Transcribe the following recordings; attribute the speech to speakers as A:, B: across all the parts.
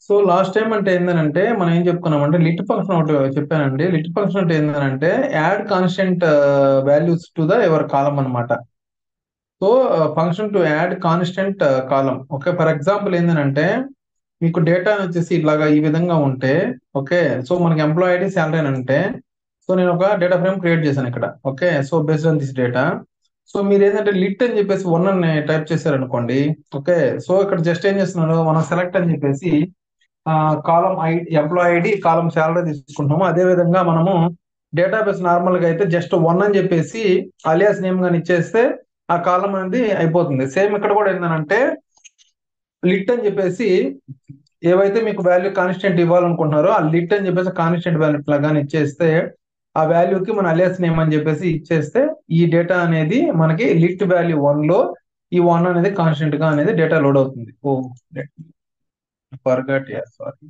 A: So last time అంటే ఏంటంటే మనం ఏం చెప్పుకున్నామంటే లిట్ ఫంక్షన్ ఒకటి చెప్పానండి. లిట్ ఫంక్షన్ అంటే ఏంటంటే add constant values to the every column అన్నమాట. So function to add constant column. Okay, for example ఏంటంటే మీకు డేటా వచ్చేసి ఇట్లాగా ఈ విధంగా ఉంటే, ఓకే, సో మనకి ఎంప్లాయ్ ఐడి శాలరీ అని అంటే, సో నేను ఒక డేటా ఫ్రేమ్ క్రియేట్ చేశాను ఇక్కడ. Okay, so based on this data, so మీరు ఏంటంటే లిట్ అని చెప్పేసి వన్ అని టైప్ చేశారనుకోండి. ఓకే, సో ఇక్కడ జస్ట్ ఏం చేస్తున్నారు, మనం సెలెక్ట్ అని చెప్పేసి కాలం ఐడి ఎంప్లాయ్ ఐడి కాలం శాలరీ తీసుకుంటాము. అదే విధంగా మనము డేటాబేస్ నార్మల్ గా అయితే జస్ట్ వన్ అని చెప్పేసి అలియాస్ నేమ్ గాని ఇచ్చేస్తే ఆ కాలం అనేది అయిపోతుంది. సేమ్ ఇక్కడ కూడా ఏంటంటే లిట్ అని చెప్పేసి ఏవైతే మీకు వాల్యూ కాన్స్టెంట్ ఇవ్వాలనుకుంటున్నారో ఆ లిట్ అని చెప్పేసి కాన్స్టెంట్ వాల్యూ లాగానే ఇచ్చేస్తే ఆ వాల్యూకి మన అలియాస్ నేమ్ అని చెప్పేసి ఇచ్చేస్తే ఈ డేటా అనేది మనకి లిట్ వాల్యూ వన్ లో ఈ వన్ అనేది కాన్స్టెంట్ గా అనేది డేటా లోడ్ అవుతుంది. Oh forgot, yeah sorry.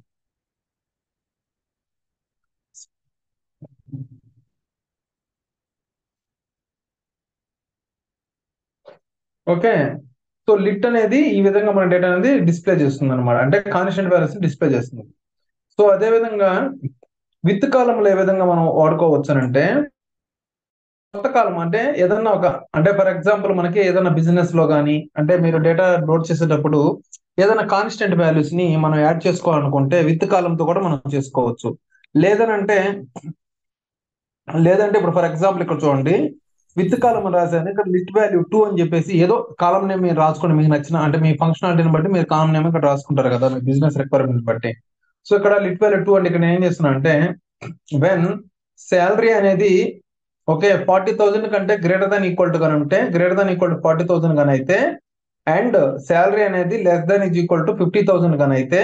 A: Okay, so lit అనేది ఈ విధంగా మన డేటా అనేది డిస్ప్లే చేస్తుంది అనమాట, అంటే కాన్స్టెంట్ వాల్యూస్ డిస్ప్లే చేస్తుంది. సో అదే విధంగా విత్ కాలంలో ఏ విధంగా మనం వాడుకోవచ్చు అంటే కొత్త కాలం అంటే ఏదన్నా ఒక, అంటే ఫర్ ఎగ్జాంపుల్ మనకి ఏదైనా బిజినెస్ లో కానీ అంటే మీరు డేటా లోడ్ చేసేటప్పుడు ఏదైనా కాన్స్టెంట్ వాల్యూస్ ని మనం యాడ్ చేసుకోవాలనుకుంటే విత్ కాలంతో కూడా మనం చేసుకోవచ్చు. లేదనంటే లేదంటే ఇప్పుడు ఫర్ ఎగ్జాంపుల్ ఇక్కడ చూడండి, విత్ కాలం అని రాశాను, ఇక్కడ లిస్ట్ వాల్యూ టూ అని చెప్పేసి ఏదో కాలం నేమ్ మీరు రాసుకోండి, మీకు నచ్చిన అంటే మీ ఫంక్షనాలిటీని బట్టి మీరు కాలం నేమ్ ఇక్కడ రాసుకుంటారు కదా మీ బిజినెస్ రిక్వైర్మెంట్ బట్టి. సో ఇక్కడ లిట్ వాల్యూ టూ అంటే ఇక్కడ నేను ఏం చేస్తున్నా అంటే వెన్ శాలరీ అనేది ఓకే 40,000 కంటే గ్రేటర్ దాన్ ఈక్వల్ టు గాని ఉంటే, గ్రేటర్ దాన్ ఈక్వల్ టు 40,000 గాని అయితే, అండ్ శాలరీ అనేది less than is equal to 50,000 గాని అయితే,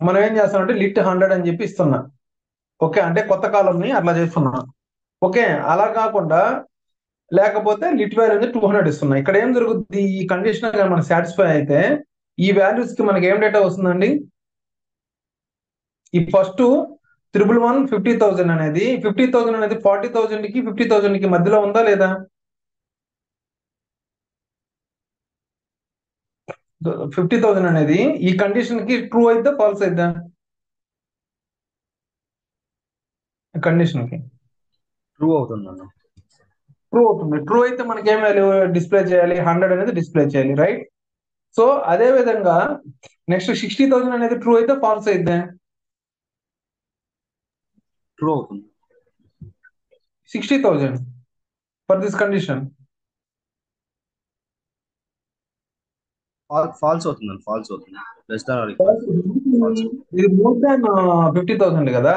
A: మనం ఏం చేస్తామంటే లిట్ 100 అని చెప్పి ఇస్తున్నా. ఓకే, అంటే కొత్త కాలంని అట్లా చేస్తున్నా. ఓకే, అలా కాకుండా లేకపోతే లిట్ వాల్యూ అనేది 200 ఇస్తున్నా. ఇక్కడ ఏం జరుగుతుంది, ఈ కండిషన్ మనం సాటిస్ఫై అయితే ఈ వాల్యూస్ కి మనకి ఏం డేటా వస్తుందండి, ఈ ఫస్ట్ 111 50,000 అనేది 50,000 అనేది 40,000 కి 50,000 కి మధ్యలో ఉందా లేదా? 50,000 అనేది ఈ కండిషన్ కి ట్రూ అయితే ఫాల్స్ అయిద్దా? కండిషన్ కి
B: ట్రూ అవుతుంది అన్న.
A: ట్రూ అవుతుంది. ట్రూ అయితే మనకి ఏం వాల్యూ డిస్ప్లే చేయాలి, 100 అనేది డిస్ప్లే చేయాలి, రైట్? సో అదే విధంగా నెక్స్ట్ 60,000 అనేది ట్రూ అయితే ఫాల్స్ అయిద్దా?
B: ట్రూ అవుతుంది.
A: 60,000 ఫర్ దిస్ కండిషన్
B: ఫాల్స్ అవుతుంది అన్న, ఫాల్స్ అవుతుంది. Less than or equal to falls అవుతుంది.
A: ఇది మోర్ దాన్ 50,000 కదా.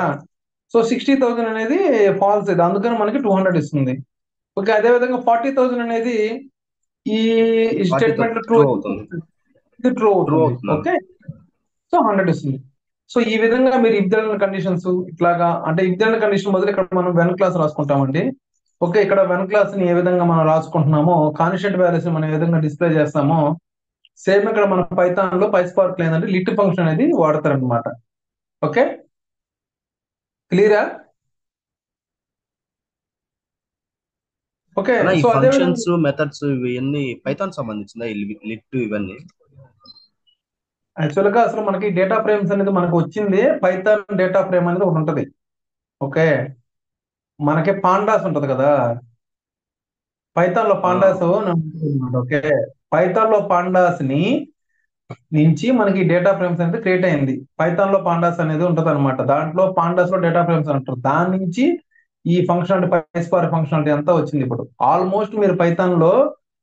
A: సో 60,000 అనేది ఫాల్స్ ఇది, అందుకని మనకి 200 ఇస్తుంది. ఓకే, అదే విధంగా 40,000 అనేది ఈ స్టేట్మెంట్ లో ట్రూ
B: ట్రూ
A: అయితే
B: అవుతుంది.
A: ఇది ట్రూ
B: ట్రూ
A: అవుతుంది.
B: అవుతుంది అన్న.
A: ఓకే, సో 100 ఇస్తుంది. సో ఈ విధంగా మీరు ఇఫ్ కండిషన్స్ ఇట్లాగా, అంటే ఇఫ్ కండిషన్ బదులు ఇక్కడ మనం వెన్ క్లాస్ రాసుకుంటామండి. ఓకే, ఇక్కడ వెన్ క్లాస్ ని ఏ విధంగా మనం రాసుకుంటున్నామో, కాన్స్టెంట్ వాల్యూస్ మనం ఏ విధంగా డిస్ప్లే చేస్తామో, సేమ్ ఇక్కడ మన పైథాన్ లో పైస్పార్క్ ఏంటంటే లిట్ ఫంక్షన్ అనేది వాడతారనమాట. ఓకే, క్లియరా? ఓకే,
B: అన్న, ఈ
A: సో అదే విధంగా
B: ఫంక్షన్స్ మెథడ్స్ ఇవన్నీ పైథాన్ సంబంధించిన లిట్ ఇవన్నీ.
A: యాక్చువల్ గా అసలు మనకి డేటా ఫ్రేమ్స్ అనేది మనకు వచ్చింది పైథాన్ డేటా ఫ్రేమ్ అనేది ఒకటి ఉంటది. ఓకే, మనకి పాండాస్ ఉంటది కదా, పైథాన్ లో
B: ఆ,
A: పాండాస్ అనమాట. ఓకే, పైథాన్ లో పాండాస్ ని నుంచి మనకి డేటా ఫ్రేమ్స్ అనేది క్రియేట్ అయింది. పైథాన్ లో పాండాస్ అనేది ఉంటది అనమాట, దాంట్లో పాండాస్ లో డేటా ఫ్రేమ్స్ అంటారు. దాని నుంచి ఈ ఫంక్షనాలిటీ పైస్పార్ ఫంక్షనాలిటీ అంతా వచ్చింది. ఇప్పుడు ఆల్మోస్ట్ మీరు పైథాన్ లో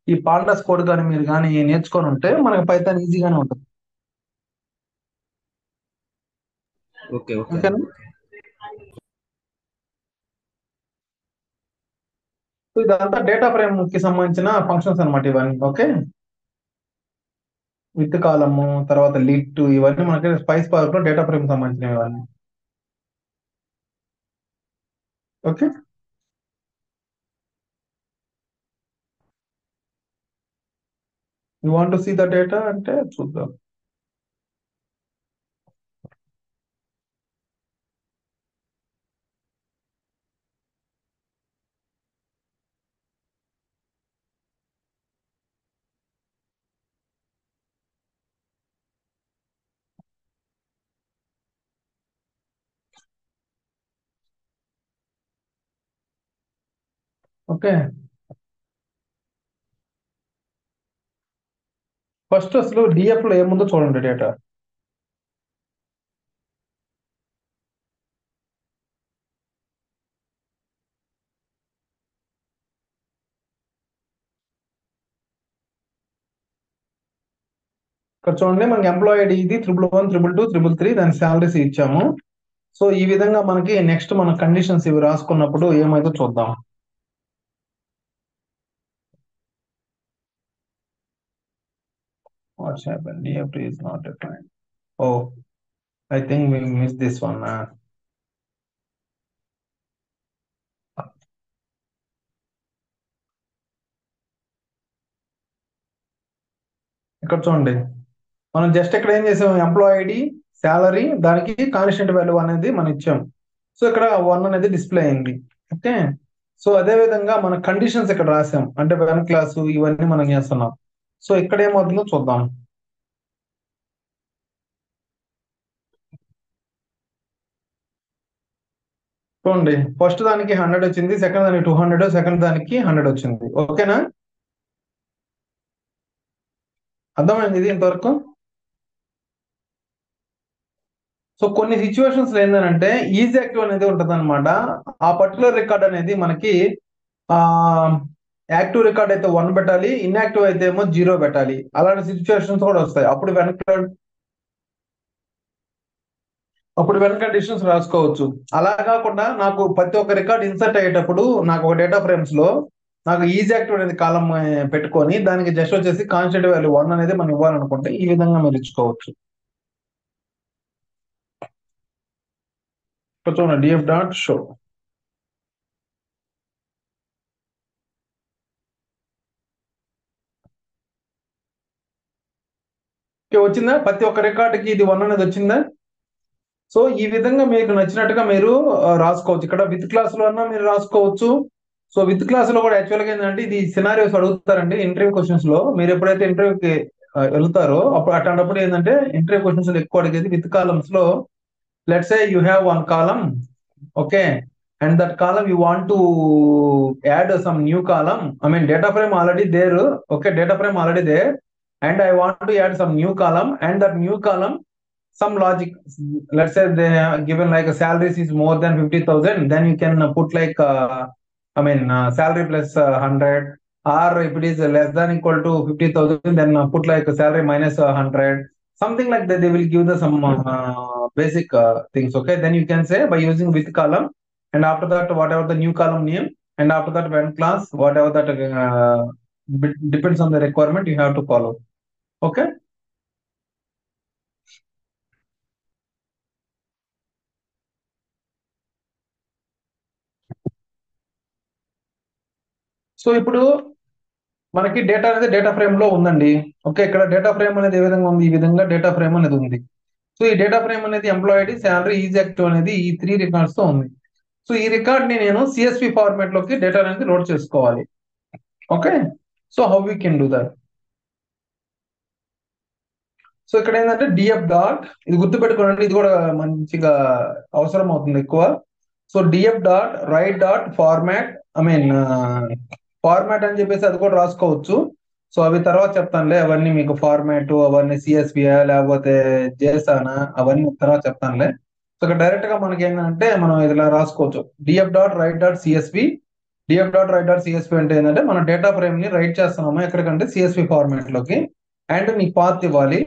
A: ఈ పాండాస్ కోడ్ కానీ మీరు కానీ నేర్చుకొని ఉంటే మనకి పైథాన్ ఈజీగానే ఉంటుంది.
B: ఓకే ఓకే అన్న.
A: ఓకేనా? సో ఇదంతా డేటా ఫ్రేమ్ కి సంబంధించిన ఫంక్షన్స్ అనమాట ఇవన్నీ. ఓకే, విత్ కాలము తర్వాత లిట్ ఇవన్నీ మనకి స్పైస్ పార్క్ లో డేటా ఫ్రేమ్ సంబంధించినవి ఇవన్నీ. Okay, you want to see the data అంటే చూద్దాం. ఓకే. ఫస్ట్ అసలు డిఎఫ్ లో ఏముందో చూడండి డేటా. ఇక్కడ చూడండి మనకి ఎంప్లాయీ ఐడి ఇది 111, 222, 333, దాని శాలరీస్ ఇచ్చాము. సో ఈ విధంగా మనకి నెక్స్ట్ మన కండిషన్స్ ఇవి రాసుకున్నప్పుడు ఏమైతే చూద్దాం. What's happen DF is not defined. Oh, I think we miss this one. ఇక్కడ చూడండి మనం జస్ట్ ఇక్కడ ఏం చేసాం, ఎంప్లాయీ ఐడి, శాలరీ, దానికి కాన్స్టెంట్ వాల్యూ అనేది మనం ఇచ్చాం. సో ఇక్కడ 1 అనేది డిస్ప్లే అయింది. ఓకే. సో అదే విధంగా మన కండిషన్స్ ఇక్కడ రాసాం, అంటే వెన్ క్లాసు ఇవన్నీ మనం చేస్తున్నాం. సో ఇక్కడ ఏమవుతుందో చూద్దాం. చూడండి ఫస్ట్ దానికి 100 వచ్చింది, సెకండ్ దానికి 200, సెకండ్ దానికి 100 వచ్చింది. ఓకేనా, అర్థమైంది ఇది ఇంతవరకు? సో కొన్ని సిచ్యువేషన్స్ లో ఏంటంటే ఈజీ యాక్టివ్ అనేది ఉంటుంది అనమాట. ఆ పర్టికులర్ రికార్డ్ అనేది మనకి ఆ యాక్టివ్ రికార్డ్ అయితే 1 పెట్టాలి, ఇన్యాక్టివ్ అయితే ఏమో 0 పెట్టాలి. అలాంటి సిచ్యువేషన్స్ కూడా వస్తాయి. అప్పుడు వెనక కండిషన్స్ రాసుకోవచ్చు. అలా కాకుండా నాకు ప్రతి ఒక్క రికార్డ్ ఇన్సర్ట్ అయ్యేటప్పుడు నాకు ఒక డేటా ఫ్రేమ్స్ లో నాకు ఈజీ యాక్టివ్ అనేది కాలం పెట్టుకొని దానికి జస్ట్ వచ్చేసి కాన్స్టెంట్ వాల్యూ 1 అనేది మనం ఇవ్వాలనుకుంటే ఈ విధంగా మీరు ఇచ్చుకోవచ్చు. ఇక్కడ చూడండి డిఎఫ్ డాట్ షో. వచ్చిందా? ప్రతి ఒక్క రికార్డుకి ఇది 1 అనేది వచ్చిందా? సో ఈ విధంగా మీకు నచ్చినట్టుగా మీరు రాసుకోవచ్చు. ఇక్కడ విత్ క్లాస్ లో అన్నా మీరు రాసుకోవచ్చు. సో విత్ క్లాస్ లో కూడా యాక్చువల్ గా ఏంటంటే ఇది సినారియోస్ అడుగుతారండి ఇంటర్వ్యూ క్వశ్చన్స్ లో. మీరు ఎప్పుడైతే ఇంటర్వ్యూకి వెళ్తారో అప్పుడు అట్లాంటప్పుడు ఏంటంటే ఇంటర్వ్యూ క్వశ్చన్స్ లో ఎక్కువ అడిగేది విత్ కాలమ్స్ లో. Let's say you have 1 column, okay, and that column you want to add some new column. I mean data frame already there, okay, data frame already there, and I want to add some new column, and that new column some logic. Let's say they have given like a salaries is more than 50,000, then you can put like salary plus 100, or if it is less than equal to 50,000, then put like salary minus 100, something like that. They will give the some basic things. Okay, then you can say by using with column, and after that whatever the new column name, and after that when class whatever that depends on the requirement you have to follow. Okay. So ఇప్పుడు మనకి data అనేది data frame లో ఉందండి. Okay, ఇక్కడ data frame అనేది ఏ విధంగా ఉంది, ఈ విధంగా డేటా ఫ్రేమ్ అనేది ఉంది. సో ఈ డేటా ఫ్రేమ్ అనేది ఎంప్లాయిడ్, శాలరీ, ఈజీ యాక్టివ్ అనేది ఈ 3 రికార్డ్స్ తో ఉంది. సో ఈ రికార్డ్ ని నేను సిఎస్వి ఫార్మాట్ లోకి డేటా అనేది లోడ్ చేసుకోవాలి. Okay. So how we can do that? So ఇక్కడ ఏంటంటే డిఎఫ్ డాట్, ఇది గుర్తుపెట్టుకోండి, ఇది కూడా మంచిగా అవసరం అవుతుంది ఎక్కువ. So DF dot write dot format, I mean format అని చెప్పేసి అది కూడా రాసుకోవచ్చు. సో అవి తర్వాత చెప్తానులే, అవన్నీ మీకు ఫార్మాట్ అవన్నీ సిఎస్వియా లేకపోతే జేసానా అవన్నీ తర్వాత చెప్తానులే. సో ఇక్కడ డైరెక్ట్ గా మనకి ఏంటంటే మనం ఇలా రాసుకోవచ్చు, DF dot write dot CSV. DF dot write dot CSV అంటే ఏంటంటే మన డేటా ఫ్రేమ్ ని రైట్ చేస్తున్నాము ఎక్కడికంటే సిఎస్వి ఫార్మాట్ లోకి, అండ్ మీ పాత్ ఇవ్వాలి.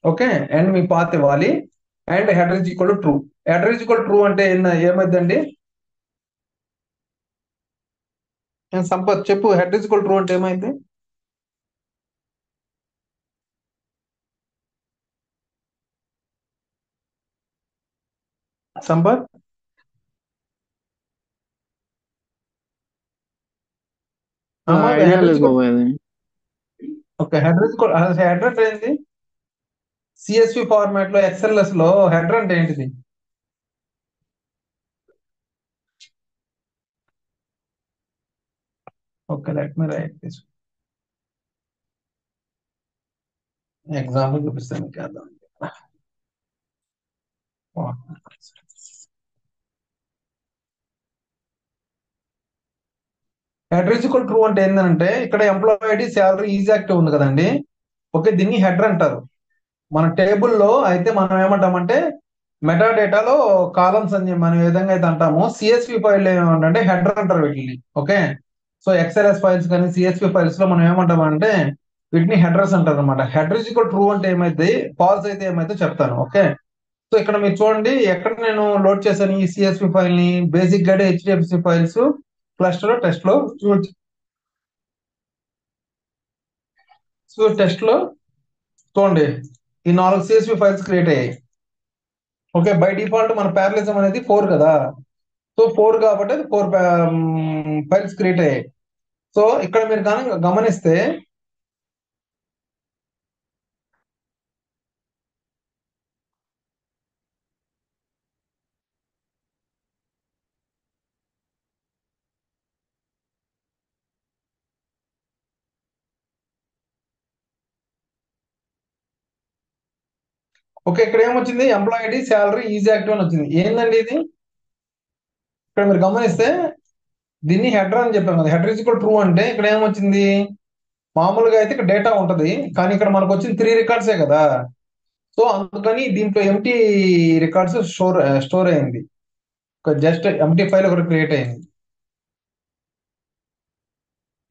A: ఓకే, అండ్ మీ పాత్ ఇవ్వాలి, and header is equal to true. Header is equal true అంటే ఏమైందండి? సంపత్ చెప్పు, హెడర్ ఈజ్ ఈక్వల్ ట్రూ అంటే ఏమైంది? సంపత్ అమ్మా
C: ఐడియా
A: హెడర్ ఈజ్
C: లేదు
A: ఈక్వల్.
C: బాబాయ్ అది.
A: Okay, header is equal, header అంటే ఏంటి? సిఎస్వి ఫార్మాట్ లో ఎక్స్ఎల్ఎస్ లో హెడర్ అంటే ఏంటిది? Okay, let me right this example చూపిస్తాను మీకు అర్థం. హెడర్ ఈజ్ ఈక్వల్ ట్రూ అంటే ఏంటంటే ఇక్కడ employee ID salary is active ఉంది కదండి. ఓకే, దీన్ని హెడర్ అంటారు. మన టేబుల్లో అయితే మనం ఏమంటామంటే మెటా డేటాలో కాలమ్స్ అని మనం ఏ విధంగా అయితే అంటామో సిఎస్వి ఫైల్ ఏమంటే హెడర్ అంటారు వీటిని. ఓకే, సో ఎక్స్ఎల్ఎస్ ఫైల్స్ కానీ సిఎస్వి ఫైల్స్ లో మనం ఏమంటామంటే వీటిని హెడర్స్ అంటారు అనమాట. హెడర్ ఇస్ ఈక్వల్ ట్రూ అంటే ఏమైతే, ఫాల్స్ అయితే ఏమైతే చెప్తాను. ఓకే, సో ఇక్కడ మీరు చూడండి ఎక్కడ నేను లోడ్ చేశాను ఈ సిఎస్వి ఫైల్ ని. బేసిక్ గా హెచ్డిఎఫ్సి ఫైల్స్ క్లస్టర్ టెస్ట్ లో. సో టెస్ట్ లో చూడండి ఈ 4 సిఎస్వి ఫైల్స్ క్రియేట్ అయ్యాయి. ఓకే, బై డిఫాల్ట్ మన ప్యారలిజం అనేది 4 కదా. సో 4 కాబట్టి 4 ఫైల్స్ క్రియేట్ అయ్యాయి. సో ఇక్కడ మీరు కనుక గమనిస్తే ఓకే, ఇక్కడ ఏమొచ్చింది, employee ID salary is active అని వచ్చింది. ఏందండి ఇది? ఇక్కడ మీరు గమనిస్తే దీన్ని హెడర్ అని చెప్పాం కదా. హెడర్ ఇస్ ఈక్వల్ ట్రూ అంటే ఇక్కడ ఏమొచ్చింది, మామూలుగా అయితే ఇక్కడ డేటా ఉంటది కానీ ఇక్కడ మనకు వచ్చింది 3 రికార్డ్సే కదా. సో అందుకని దీంట్లో ఎంటీ రికార్డ్స్ స్టోర్ అయింది. జస్ట్ ఎంటీ ఫైల్ ఒకటి క్రియేట్ అయింది.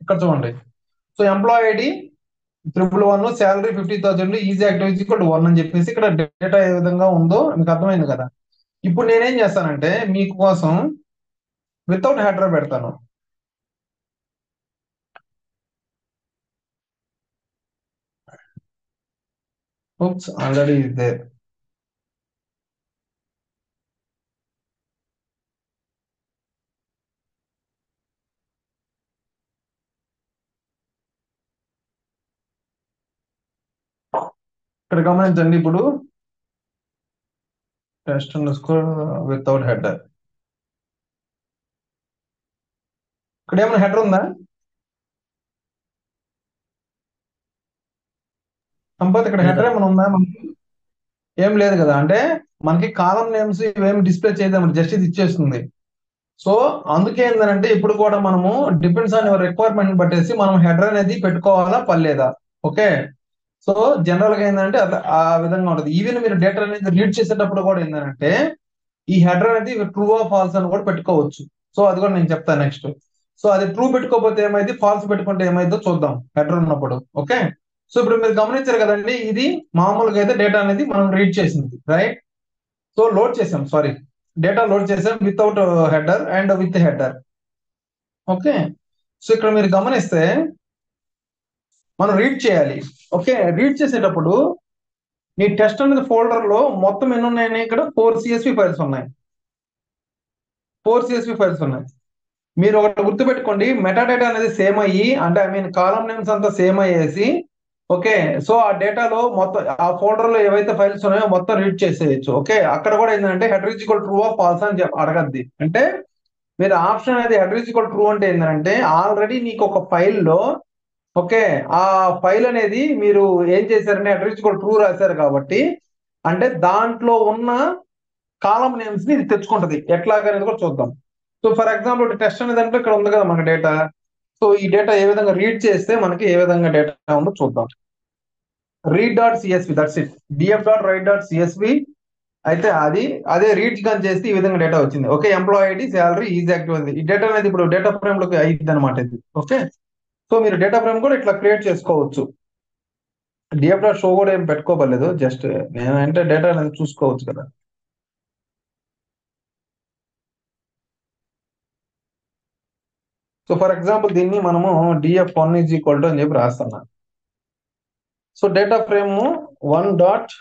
A: ఇక్కడ చూడండి, so employee ID 111, salary 50,000, is active is equal to 1 అని చెప్పేసి ఇక్కడ డేటా ఏ విధంగా ఉందో మీకు అర్థమైంది కదా. ఇప్పుడు నేనేం చేస్తానంటే మీకు కోసం వితౌట్ హెడర్ పెడతాను. Oops, already is there. ఇక్కడ గమనించండి ఇప్పుడు test under score without header. ఇక్కడ ఏమైనా హెడర్ ఉందా? సంపత్ ఇక్కడ హెడర్
B: లేదండి.
A: ఏమైనా ఉందా మనకి? ఏం లేదు కదా. అంటే మనకి కాలం నేమ్స్ ఇవేమి డిస్ప్లే చేయదు, జస్ట్ ఇది ఇచ్చేస్తుంది. సో అందుకే ఏంటంటే ఇప్పుడు కూడా మనము డిపెండ్స్ ఆన్ యువర్ రిక్వైర్మెంట్ బట్టేసి మనం హెడర్ అనేది పెట్టుకోవాలా పర్లేదా. ఓకే, సో జనరల్ గా ఏంటంటే అట్లా ఆ విధంగా ఉంటుంది. ఈవెన్ మీరు డేటా అనేది రీడ్ చేసేటప్పుడు కూడా ఏంటంటే ఈ హెడర్ అనేది ట్రూ ఆర్ ఫాల్స్ అని కూడా పెట్టుకోవచ్చు. సో అది కూడా నేను చెప్తాను నెక్స్ట్. సో అది ట్రూ పెట్టుకోకపోతే ఏమైంది, ఫాల్స్ పెట్టుకుంటే ఏమైందో చూద్దాం హెడర్ ఉన్నప్పుడు. ఓకే, సో ఇప్పుడు మీరు గమనించారు కదండి, ఇది మామూలుగా అయితే డేటా అనేది మనం రీడ్ చేసింది, రైట్. సో లోడ్ చేసాం, సారీ, డేటా లోడ్ చేసాం without header and with header. Okay, so ఇక్కడ మీరు గమనిస్తే మనం రీడ్ చేయాలి. ఓకే, రీడ్ చేసేటప్పుడు నీ టెస్ట్ అనేది ఫోల్డర్ లో మొత్తం ఎన్ని ఉన్నాయని ఇక్కడ 4 సిఎస్వి ఫైల్స్ ఉన్నాయి. 4 సిఎస్వి ఫైల్స్ ఉన్నాయి. మీరు ఒకటి గుర్తుపెట్టుకోండి, మెటాడేటా అనేది సేమ్ అయ్యి, అంటే ఐ మీన్ కాలం నేమ్స్ అంతా సేమ్ అయ్యేసి, ఓకే, సో ఆ డేటాలో మొత్తం ఆ ఫోల్డర్ లో ఏవైతే ఫైల్స్ ఉన్నాయో మొత్తం రీడ్ చేసేయచ్చు. ఓకే, అక్కడ కూడా ఏంటంటే header is equal true of false అని అడగద్ది. అంటే మీరు ఆప్షన్ అనేది హెడర్ ఈజ్ ఈక్వల్ ట్రూ అంటే ఏంటంటే ఆల్రెడీ నీకు ఒక ఫైల్లో, ఓకే, ఆ ఫైల్ అనేది మీరు ఏం చేశారంటే హెడర్ ఈజ్ ఈక్వల్ ట్రూ రాశారు కాబట్టి, అంటే దాంట్లో ఉన్న కాలం నేమ్స్ ని ఇది తెచ్చుకుంటది. ఎట్లాగా అనేది కూడా చూద్దాం. సో ఫర్ ఎగ్జాంపుల్ టెస్ట్ అనే దాంట్లో ఇక్కడ ఉంది కదా మనకి డేటా. సో ఈ డేటా ఏ విధంగా రీడ్ చేస్తే మనకి ఏ విధంగా డేటా ఉందో చూద్దాం. Read dot CSV, that's it. DF dot write dot CSV అయితే అదే రీడ్ గాని చేస్తే ఈ విధంగా డేటా వచ్చింది. Okay, employee ID salary is active ఉంది. ఈ డేటా అనేది ఇప్పుడు డేటా ఫ్రేమ్ లోకి అయింది అనమాట ఇది. ఓకే, సో మీరు డేటా ఫ్రేమ్ కూడా ఇట్లా క్రియేట్ చేసుకోవచ్చు. డిఎఫ్ డాట్ షో కూడా ఏం పెట్టుకోవలేదు, జస్ట్ నేను అంటే డేటా అనేది చూసుకోవచ్చు కదా. సో ఫర్ ఎగ్జాంపుల్ దీన్ని మనము డిఎఫ్1 ఈజ్ ఈక్వల్ టు అని చెప్పి రాస్తున్నాం. So data frame 1 dot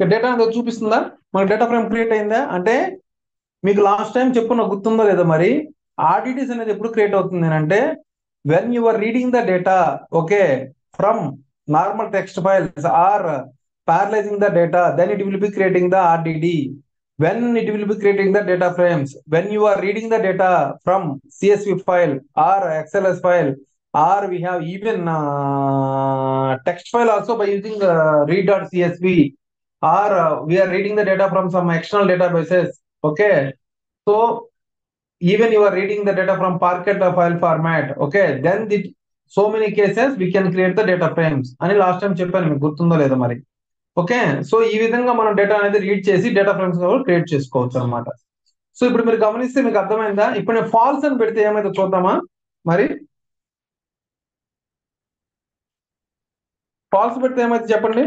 A: data అనేది చూపిస్తుందా మనకి? డేటా ఫ్రేమ్ క్రియేట్ అయిందా? అంటే మీకు లాస్ట్ టైం చెప్పుకున్న గుర్తుందో లేదో మరి, ఆర్డిటీస్ అనేది ఎప్పుడు క్రియేట్ అవుతుంది అంటే when you are reading the data, okay, from normal text files or parallelizing the data, then it will be creating the RDD. When it will be creating the data frames, when you are reading the data from CSV file or XLS file, or we have even text file also by using read.csv. or we are reading the data from some external databases. Okay, so even you are reading the data from Parquet file format. Okay, then the so many cases we can create the data frames అని last time చెప్పాను, మీకు గుర్తుందో లేదో మరి. Okay, so ఈ విధంగా మనం data అనేది రీడ్ చేసి డేటా ఫ్రేమ్స్ క్రియేట్ చేసుకోవచ్చు అనమాట. సో ఇప్పుడు మీరు గమనిస్తే మీకు అర్థమైందా? ఇప్పుడు నేను ఫాల్స్ అని పెడితే ఏమైతే చూద్దామా మరి. ఫాల్స్ పెడితే ఏమైతే చెప్పండి.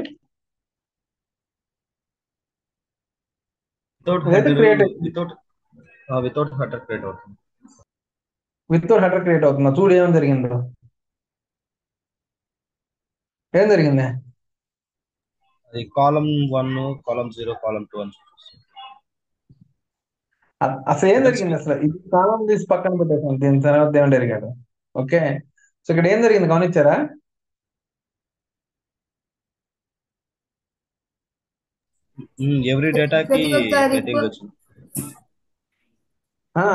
B: వితౌట్
A: ఇదైతే
B: header,
A: create
B: without header create అవుతుంది.
A: వితౌట్ హెడర్ క్రియేట్ అవుతుందా? చూడు ఏం జరిగిందో. ఏం జరిగింది?
B: అది కాలం 1, కాలం 0, కాలం 2 అని చూపిస్తుంది.
A: అసలు ఏం జరిగింది? అసలు ఇది కాలం తీసి పక్కన పెట్టేసాను, దీని తర్వాత ఏం జరిగాడు. ఓకే, సో ఇక్కడ ఏం జరిగింది గమనించారా?
B: ఎవ్రీ డేటాకి
C: ప్రతి ఒక్క
B: హెడ్డింగ్ వచ్చింది.
A: ఆ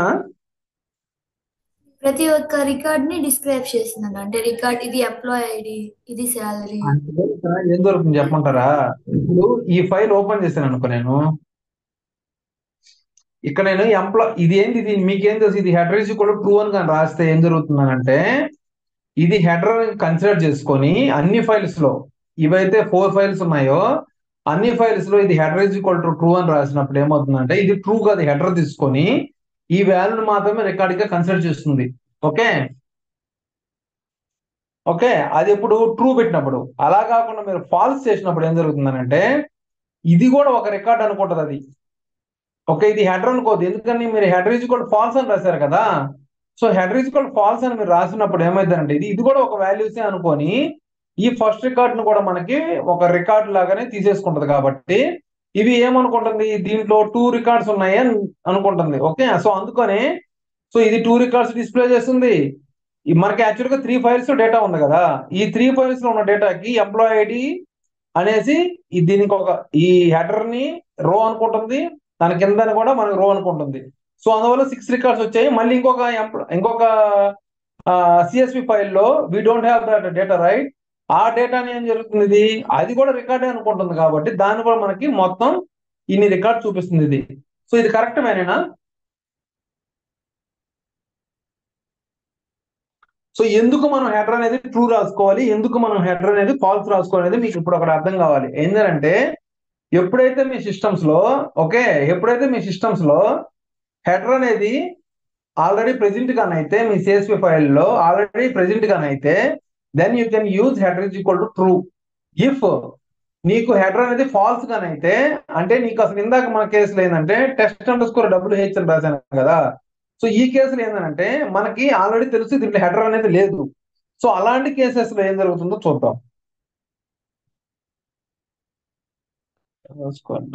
C: ప్రతి ఒక్క రికార్డ్ ని డిస్క్రైబ్ చేసిందండి. అంటే రికార్డ్ ఇది ఎంప్లాయ్ ఐడి, ఇది శాలరీ.
A: అంటే ఇక్కడ ఏం దొరుకుతుంది చెప్పమంటారా? ఇప్పుడు ఈ ఫైల్ ఓపెన్ చేశాను అనుకో నేను. ఇక్కడ నేను ఇది ఏంది, ఇది మీకేం తెలుసు? ఇది హెడర్ ఈజ్ కూడా ట్రూ అని కానీ రాస్తే ఏం జరుగుతుందనంటే, ఇది హెడర్ కన్సిడర్ చేసుకొని అన్ని ఫైల్స్ లో, ఇవైతే 4 ఫైల్స్ ఉన్నాయో అన్ని ఫైల్స్ లో ఇది header is equal to true అని రాసినప్పుడు ఏమవుతుందంటే, ఇది ట్రూ గా హెడర్ తీసుకొని ఈ వాల్యూని మాత్రమే రికార్డ్ గా కన్సిడర్ చేస్తుంది. ఓకే ఓకే, అది ఎప్పుడు ట్రూ పెట్టినప్పుడు. అలా కాకుండా మీరు ఫాల్స్ చేసినప్పుడు ఏం జరుగుతుందనంటే, ఇది కూడా ఒక రికార్డ్ అనుకుంటది అది. ఓకే, ఇది హెడర్ అనుకోదు, ఎందుకని మీరు హెడర్ ఈజ్ ఈక్వల్ ఫాల్స్ అని రాశారు కదా. So header is equal false అని మీరు రాసినప్పుడు ఏమైందంటే, ఇది కూడా ఒక వాల్యూసే అనుకొని ఈ ఫస్ట్ రికార్డ్ ను కూడా మనకి ఒక రికార్డ్ లాగానే తీసేసుకుంటది. కాబట్టి ఇవి ఏమనుకుంటుంది, దీంట్లో 2 రికార్డ్స్ ఉన్నాయి అని అనుకుంటుంది. ఓకే, సో అందుకనే సో ఇది 2 రికార్డ్స్ డిస్ప్లే చేస్తుంది. మనకి యాక్చువల్ గా 3 ఫైల్స్ డేటా ఉంది కదా. ఈ 3 ఫైల్స్ లో ఉన్న డేటాకి ఎంప్లాయ్ ఐడి అనేసి దీనికి ఒక ఈ హెడర్ ని రో అనుకుంటుంది, దాని కింద కూడా మనకి రో అనుకుంటుంది. సో అందువల్ల 6 రికార్డ్స్ వచ్చాయి. మళ్ళీ ఇంకొక సిఎస్పి ఫైల్లో we don't have that data right. ఆ డేటాని ఏం జరుగుతుంది, ఇది అది కూడా రికార్డే అనుకుంటుంది. కాబట్టి దాన్ని కూడా మనకి మొత్తం ఇన్ని రికార్డ్ చూపిస్తుంది ఇది. సో ఇది కరెక్ట్ వేనేనా? సో ఎందుకు మనం హెడర్ అనేది ట్రూ రాసుకోవాలి, ఎందుకు మనం హెడర్ అనేది ఫాల్స్ రాసుకోవాలి మీకు ఇప్పుడు ఒకటి అర్థం కావాలి. ఏంటంటే, ఎప్పుడైతే మీ సిస్టమ్స్ లో హెడర్ అనేది ఆల్రెడీ ప్రెజెంట్ గానైతే, మీ సిఎస్పి ఫైల్లో ఆల్రెడీ ప్రెజెంట్ గానైతే, then you can use header is equal to true. If నీకు హెడర్ అనేది ఫాల్స్ గానైతే, అంటే నీకు అసలు ఇందాక మన కేసులో ఏంటంటే టెస్ట్ అండర్ స్కోర్ WH అని రాశాను కదా. సో ఈ కేసులో ఏంటంటే మనకి ఆల్రెడీ తెలుసు దీంట్లో హెడర్ అనేది లేదు. సో అలాంటి కేసెస్ లో ఏం జరుగుతుందో చూద్దాం.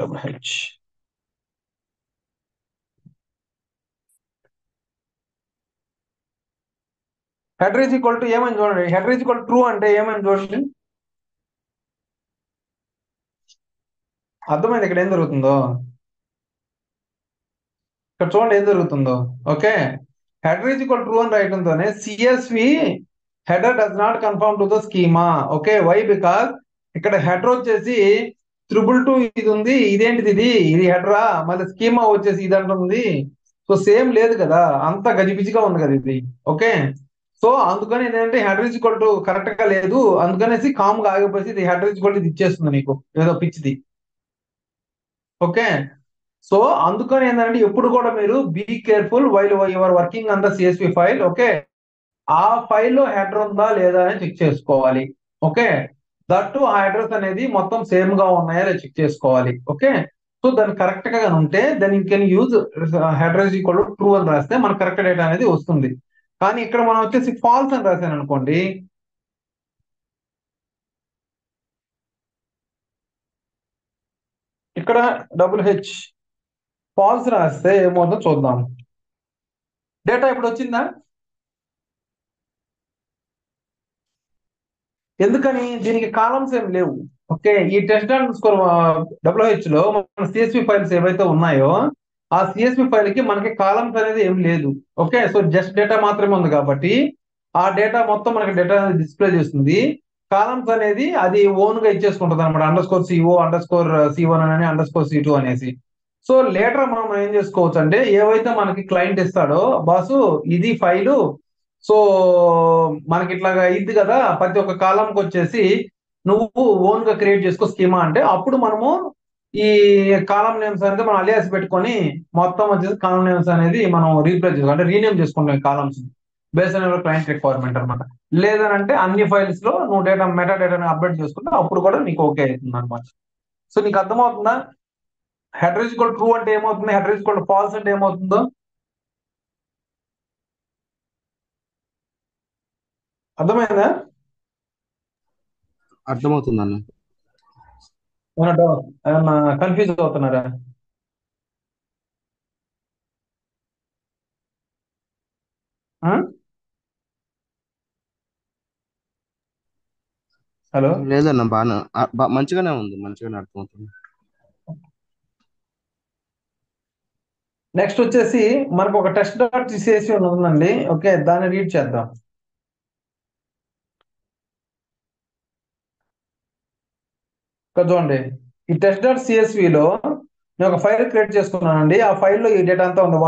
A: WH header is equal to ఏమని చూడండి. హెడర్ ఈజ్ ఈక్వల్ ట్రూ అంటే ఏమని చూడండి. అర్థమైంది ఇక్కడ ఏం జరుగుతుందో? ఇక్కడ చూడండి ఏం జరుగుతుందో. Okay, header is equal true అని రాయడంతోనే CSV header does not confirm to the schema. Okay, why? Because ఇక్కడ హెడర్ వచ్చేసి 222 ఇది ఉంది, ఇదేంటిది ఇది హెడరా, మళ్ళీ స్కీమా వచ్చేసి ఇది అంటుంది. సో సేమ్ లేదు కదా, అంత గజిబిజిగా ఉంది కదా ఇది. ఓకే, సో అందుకని ఏంటంటే header is equal to correct గా లేదు, అందుకనేసి కామ్ గా ఆగిపోయి ఇది హెడర్ ఈజ్ ఈక్వల్ ఇది ఇచ్చేస్తుంది నీకు ఏదో పిచ్చిది. ఓకే, సో అందుకని ఏంటంటే ఎప్పుడు కూడా మీరు be careful while your working on the CSV file. Okay, ఆ ఫైల్లో హెడర్ ఉందా లేదా అని చెక్ చేసుకోవాలి. ఓకే, దట్టు ఆ అడ్రస్ అనేది మొత్తం సేమ్ గా ఉన్నాయా లేదా చెక్ చేసుకోవాలి. ఓకే, సో దాన్ని కరెక్ట్ గా ఉంటే then you can use header is equal to true అని రాస్తే మనకు కరెక్ట్ డేటా అనేది వస్తుంది. కానీ ఇక్కడ మనం వచ్చేసి ఫాల్స్ అని రాశాను అనుకోండి, ఇక్కడ WH ఫాల్స్ రాస్తే ఏమవుతుందో చూద్దాం. డేటా ఇప్పుడు వచ్చిందా? ఎందుకని? దీనికి కాలమ్స్ ఏమి లేవు. ఓకే, ఈ టెస్ట్ అండర్ స్కోర్ WH లో మన సిఎస్పి ఫైల్స్ ఏవైతే ఉన్నాయో ఆ సిఎస్పి ఫైల్ కి మనకి కాలమ్స్ అనేది ఏం లేదు. ఓకే, సో జస్ట్ డేటా మాత్రమే ఉంది కాబట్టి ఆ డేటా మొత్తం మనకి డేటా అనేది డిస్ప్లే చేస్తుంది. కాలమ్స్ అనేది అది ఓన్ గా ఇచ్చేసుకుంటుంది అనమాట, _CO_C1 అని _C2 అనేసి. సో లేటర్ మనం ఏం చేసుకోవచ్చు అంటే, ఏవైతే మనకి క్లయింట్ ఇస్తాడో బాసు ఇది ఫైలు, సో మనకి ఇట్లాగా ఇది కదా, ప్రతి ఒక్క కాలంకి వచ్చేసి నువ్వు ఓన్ గా క్రియేట్ చేసుకో స్కీమా అంటే, అప్పుడు మనము ఈ కాలం నేమ్స్ అనేది మనం అలియాస్ పెట్టుకొని మొత్తం వచ్చేసి కాలం నేమ్స్ అనేది మనం రీప్లేస్ చేసుకో అంటే రీనేమ్ చేసుకుంటాం columns based on client requirement అనమాట. లేదనంటే అన్ని ఫైల్స్ లో నువ్వు మెటా డేటాని అప్డేట్ చేసుకుంటే అప్పుడు కూడా నీకు ఓకే అవుతుంది అనమాట. సో నీకు అర్థమవుతుందా? హెడర్ ఈజ్ ఈక్వల్ ట్రూ అంటే ఏమవుతుంది, హెడర్ ఈజ్ ఈక్వల్ ఫాల్స్ అంటే ఏమవుతుందో అర్థమైందా?
B: అర్థమవుతుంది అన్న.
A: ఏమన్నా కన్ఫ్యూజ్ అవుతున్నారా? ఆ? హలో,
B: లేదన్న, బాగా మంచిగానే ఉంది, మంచిగానే అర్థమవుతుంది.
A: నెక్స్ట్ వచ్చేసి మనకు ఒక test.csv ఉందండి. ఓకే, దాన్ని రీడ్ చేద్దాం. ఇక్కడ చూడండి, ఈ test.csv లో నేను ఒక ఫైల్ క్రియేట్ చేసుకున్నానండి. ఆ ఫైల్లో ఈ డేటా అంతా ఉంది,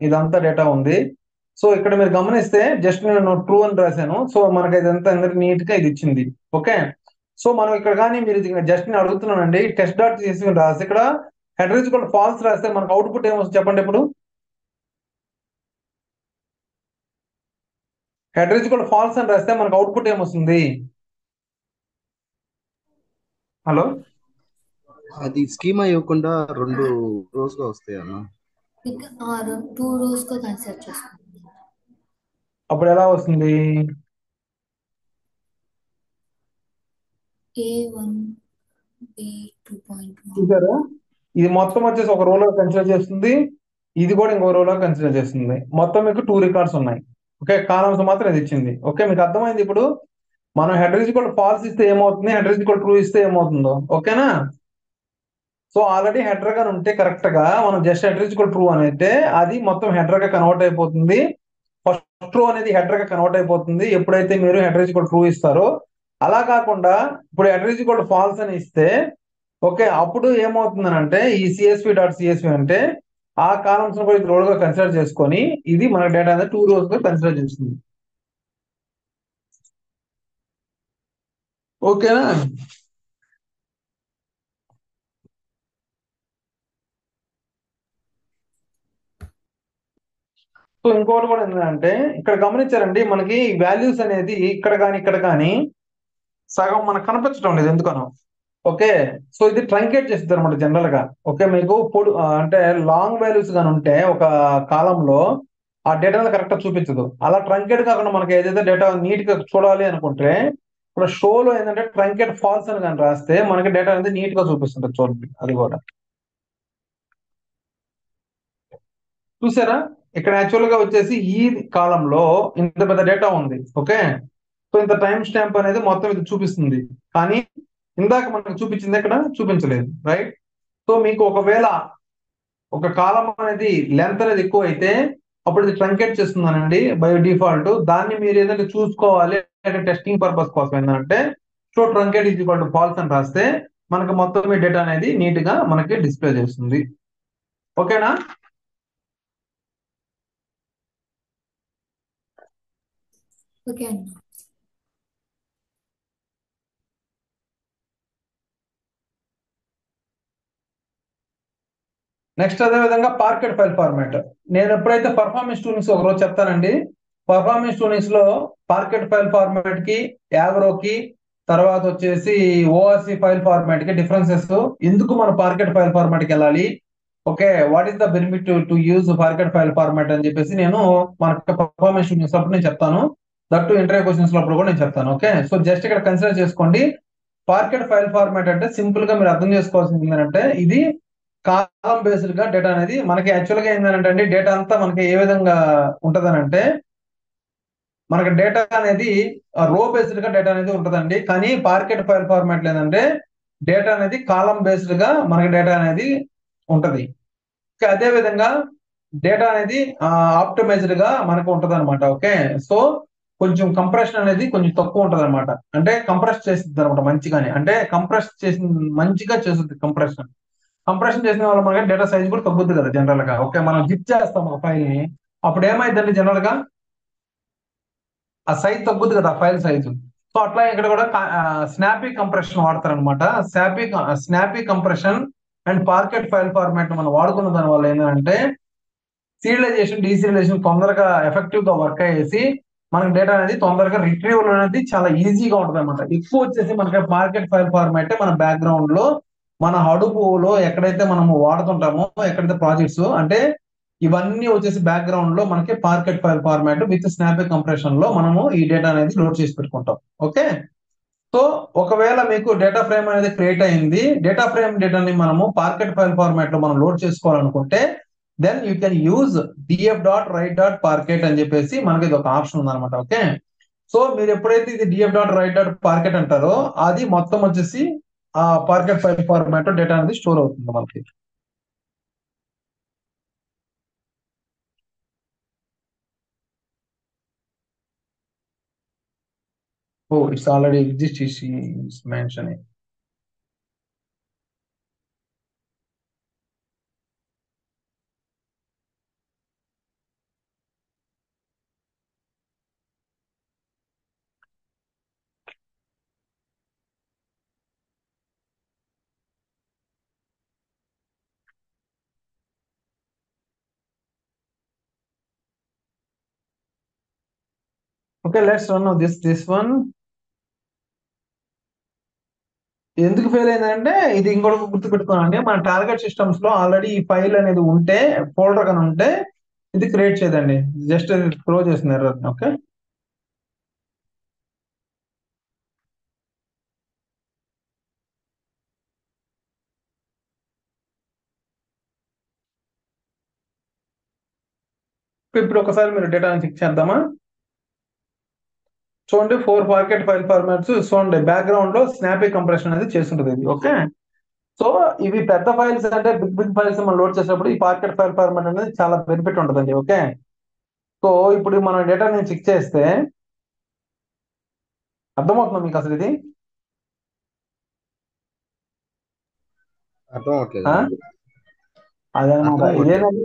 A: ఇదంతా డేటా ఉంది. సో ఇక్కడ మీరు గమనిస్తే జస్ట్ నేను ట్రూ అని రాశాను. సో మనకి ఇదంతా నీట్ గా ఇది ఇచ్చింది. ఓకే, సో మనం ఇక్కడ కానీ మీరు జస్ట్ నేను అడుగుతున్నానండి, test.csv రాసి ఇక్కడ హెడర్ ఈజ్ ఈక్వల్ ఫాల్స్ రాస్తే మనకు అవుట్పుట్ ఏమొస్తుంది చెప్పండి ఇప్పుడు. హెడర్ ఈజ్ ఈక్వల్ ఫాల్స్ అని రాస్తే మనకు అవుట్పుట్ ఏమొస్తుంది? హలో,
B: అది స్కీమా ఇవ్వకుండా 2 రోజుగా వస్తాయి అన్న.
C: 2 rows గా కన్సిడర్ చేసుకుంటాం.
A: అప్పుడు ఎలా వస్తుంది?
C: A1 B2.1
A: చూసారా, ఇది మొత్తం వచ్చేసి ఒక రోలో కన్సిడర్ చేస్తుంది, ఇది కూడా ఇంకో రోలో కన్సిడర్ చేస్తుంది. మొత్తం మీకు 2 రికార్డ్స్ ఉన్నాయి. ఓకే, కాలమ్స్ మాత్రం ఇది ఇచ్చింది. ఓకే, మీకు అర్థమైంది ఇప్పుడు. మనం హెడర్ ఈజ్ ఈక్వల్ ఫాల్స్ ఇస్తే ఏమవుతుంది, హెడర్ ఈజ్ ఈక్వల్ ట్రూ ఇస్తే ఏమవుతుందో. ఓకేనా? సో ఆల్రెడీ హెడర్ గా ఉంటే కరెక్ట్ గా మనం just header is equal true అని అయితే అది మొత్తం హెడర్ గా కన్వర్ట్ అయిపోతుంది. ఫస్ట్ రో అనేది హెడర్ గా కన్వర్ట్ అయిపోతుంది ఎప్పుడైతే మీరు హెడర్ ఈజ్ ఈక్వల్ ట్రూ ఇస్తారో. అలా కాకుండా ఇప్పుడు హెడర్ ఈజ్ ఈక్వల్ ఫాల్స్ అని ఇస్తే ఓకే, అప్పుడు ఏమవుతుందనంటే ఈ CSV.CSV అంటే ఆ కాలమ్స్ కూడా ఇది రోడ్ గా కన్సిడర్ చేసుకొని ఇది మన డేటా అనేది 2 rows గా కన్సిడర్ చేస్తుంది. ఓకేనా? సో ఇంకోటి కూడా ఏంటంటే ఇక్కడ గమనించారండి, మనకి వాల్యూస్ అనేది ఇక్కడ కానీ సగం మనకు కనిపించడం లేదు ఎందుకనో. ఓకే, సో ఇది ట్రంకేట్ చేస్తుంది అనమాట జనరల్ గా. ఓకే, మీకు అంటే లాంగ్ వాల్యూస్ గాని ఉంటే ఒక కాలంలో ఆ డేటా కరెక్ట్ చూపించదు. అలా ట్రంకేట్ కాకుండా మనకి ఏదైతే డేటా నీట్ గా చూడాలి అనుకుంటే ఇప్పుడు షోలో ఏంటంటే ట్రంకేట్ ఫాల్స్ అని కానీ రాస్తే మనకి డేటా అనేది నీట్ గా చూపిస్తుంది. చూడండి, అది కూడా చూసారా. ఇక్కడ యాక్చువల్ గా వచ్చేసి ఈ కాలంలో ఇంత పెద్ద డేటా ఉంది. ఓకే, సో ఇంత టైం స్టాంప్ అనేది మొత్తం ఇది చూపిస్తుంది. కానీ ఇందాక మనకు చూపించింది ఇక్కడ చూపించలేదు. రైట్? సో మీకు ఒకవేళ ఒక కాలం అనేది లెంత్ అనేది ఎక్కువ అయితే అప్పుడు ఇది ట్రంకేట్ చేస్తుందనండి బై డిఫాల్ట్. దాన్ని మీరు ఏదంటే చూసుకోవాలి అంటే టెస్టింగ్ పర్పస్ కోసం ఏంటంటే show truncate is equal to falls అని రాస్తే మనకి మొత్తం ఈ డేటా అనేది నీట్ గా మనకి డిస్ప్లే చేస్తుంది. ఓకేనా?
C: ఓకే అన్న.
A: నెక్స్ట్ అదే విధంగా పార్కెట్ ఫైల్ ఫార్మాట్. నేను ఎప్పుడైతే పర్ఫార్మెన్స్ ట్యూనింగ్స్ ఒక రోజు చెప్తానండి. పర్ఫార్మెన్స్ ట్యూనింగ్స్ లో పార్కెట్ ఫైల్ ఫార్మాట్ కి, యావరోకి, తర్వాత వచ్చేసి ఓఆర్సి ఫైల్ ఫార్మాట్ కి డిఫరెన్సెస్, ఎందుకు మనం పార్కెట్ ఫైల్ ఫార్మాట్ కి వెళ్ళాలి, okay, what is the benefit to use parquet file format అని చెప్పేసి నేను మనకు పర్ఫార్మెన్స్ ట్యూనింగ్స్ అప్పుడు నేను చెప్తాను. దట్ ఇంటర్వ్యూ క్వశ్చన్స్ లో కూడా నేను చెప్తాను. ఓకే, సో జస్ట్ ఇక్కడ కన్సిడర్ చేసుకోండి. పార్కెట్ ఫైల్ ఫార్మాట్ అంటే సింపుల్ గా మీరు అర్థం చేసుకోవాల్సింది ఏంటంటే ఇది కాలం బేస్డ్ గా డేటా అనేది మనకి యాక్చువల్ గా ఏంటంటే డేటా అంతా మనకి ఏ విధంగా ఉంటదనంటే మనకి డేటా అనేది రో బేస్డ్ గా డేటా అనేది ఉంటదండి. కానీ పార్కెట్ ఫైల్ ఫార్మాట్ లేదంటే డేటా అనేది కాలం బేస్డ్ గా మనకి డేటా అనేది ఉంటది. అదే విధంగా డేటా అనేది ఆప్టిమైజ్డ్ గా మనకు ఉంటది అనమాట. ఓకే, సో కొంచెం కంప్రెషన్ అనేది కొంచెం తక్కువ ఉంటది అనమాట. అంటే కంప్రెస్ చేస్తుంది అనమాట మంచిగానే. అంటే కంప్రెస్ చేసి మంచిగా చేస్తుంది కంప్రెషన్. కంప్రెషన్ చేసిన వల్ల మనకి డేటా సైజ్ కూడా తగ్గుద్ది కదా జనరల్ గా. ఓకే, మనం జిప్ చేస్తాం ఒక ఫైల్ ని, అప్పుడు ఏమైందండి జనరల్ గా ఆ సైజ్ తగ్గుద్ది కదా, ఆ ఫైల్ సైజు. సో అట్లా ఇక్కడ కూడా స్నాపీ కంప్రెషన్ వాడతారు అనమాట. Snappy compression and parquet file format మనం వాడుకున్న దాని వల్ల ఏంటంటే సీరియలైజేషన్ డీసీరియలైజేషన్ తొందరగా ఎఫెక్టివ్ గా వర్క్ అయ్యేసి మనకి డేటా అనేది తొందరగా రిట్రీవల్ అనేది చాలా ఈజీగా ఉంటుంది అనమాట. ఎక్కువ వచ్చేసి మనకి మార్కెట్ ఫైల్ ఫార్మాట్ మన బ్యాక్గ్రౌండ్ లో మన హడుపులో ఎక్కడైతే మనము వాడుతుంటామో, ఎక్కడైతే ప్రాజెక్ట్స్ అంటే ఇవన్నీ వచ్చేసి బ్యాక్గ్రౌండ్ లో మనకి parquet file format with snappy compression లో మనము ఈ డేటా అనేది లోడ్ చేసి పెట్టుకుంటాం. ఓకే, సో ఒకవేళ మీకు డేటా ఫ్రేమ్ అనేది క్రియేట్ అయింది, డేటా ఫ్రేమ్ డేటాని మనము పార్కెట్ ఫైల్ ఫార్మాట్ లో మనం లోడ్ చేసుకోవాలనుకుంటే then you can use df.write.parquet అని చెప్పేసి మనకి ఇది ఒక ఆప్షన్ ఉందన్నమాట. ఓకే, సో మీరు ఎప్పుడైతే ఇది df.write.parquet అంటారో అది మొత్తం వచ్చేసి ఆ పార్కెట్ ఫైల్ ఫార్మాట్ డేటా అనేది స్టోర్ అవుతుంది మనకి. Oh it's already exist is mentioning. Okay, let's run this one. ఎందుకు ఫెయిల్ అయిందంటే ఇది ఇంకొక గుర్తు పెట్టుకోనండి, మన టార్గెట్ సిస్టమ్స్ లో ఆల్రెడీ ఈ ఫైల్ అనేది ఉంటే, ఫోల్డర్ కానీ ఉంటే ఇది క్రియేట్ చేయదండి, జస్ట్ క్లోజ్ చేసిన ఎర్రర్. ఓకే, ఇప్పుడు ఒకసారి మీరు డేటాని చెక్ చేద్దామా. చూడండి 4 పాకెట్ ఫైల్ ఫార్మాట్స్ చూడండి, బ్యాక్గ్రౌండ్ లో స్నాపీ కంప్రెషన్ అనేది చేస్తుంటది ఇది. ఓకే, సో ఇవి పెద్ద ఫైల్స్ అంటే బిగ్ బిగ్ ఫైల్స్ మనం లోడ్ చేసేటప్పుడు ఈ పాకెట్ ఫైల్ ఫార్మాట్ అనేది చాలా బెనిఫిట్ ఉంటుందండి. ఓకే, సో ఇప్పుడు మనం డేటా నేను చెక్ చేస్తే అర్థమవుతుందా మీకు అసలు ఇది?
B: అర్థం అవట్లేదు
A: ఆ?
B: అన్న.
A: అదనమాట,
B: అర్థం అవ్వట్లేదు.
A: ఇదేనండి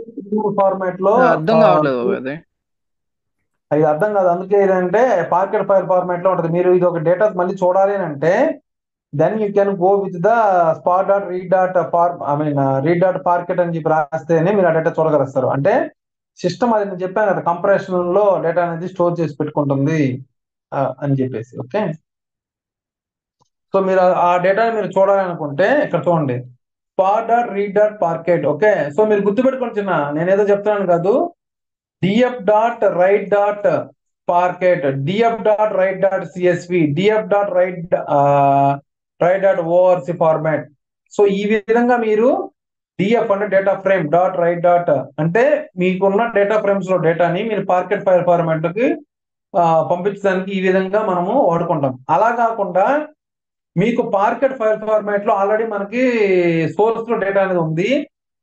A: ఫార్మాట్ లో
D: అర్థం కావట్లేదు అది.
A: ఇది అర్థం కాదు. అందుకే ఏంటంటే పార్కెట్ ఫైల్ ఫార్మాట్ లో ఉంటుంది. మీరు ఇది ఒక డేటా మళ్ళీ చూడాలి అని అంటే then you can go with the spark dot read dot for I mean read dot parquet అని చెప్పి రాస్తేనే మీరు ఆ డేటా చూడగలుస్తారు. అంటే సిస్టమ్ అది నేను చెప్పాను కదా, కంప్రెషన్ లో డేటా అనేది స్టోర్ చేసి పెట్టుకుంటుంది అని చెప్పేసి. ఓకే, సో మీరు ఆ డేటాని మీరు చూడాలనుకుంటే ఇక్కడ చూడండి, spark dot read dot parquet. Okay, so మీరు గుర్తుపెట్టుకోండి చిన్న, నేనేదో చెప్తున్నాను కాదు, df.write.parquet, df.write.csv, df.write.orc format. So ఈ విధంగా మీరు డిఎఫ్ అంటే data frame dot write dot అంటే మీకున్న డేటా ఫ్రేమ్స్ లో డేటాని మీరు పార్కెట్ ఫైల్ ఫార్మాట్ లోకి పంపించడానికి ఈ విధంగా మనము వాడుకుంటాం. అలా కాకుండా మీకు పార్కెట్ ఫైల్ ఫార్మాట్ లో ఆల్రెడీ మనకి సోర్స్ లో డేటా అనేది ఉంది,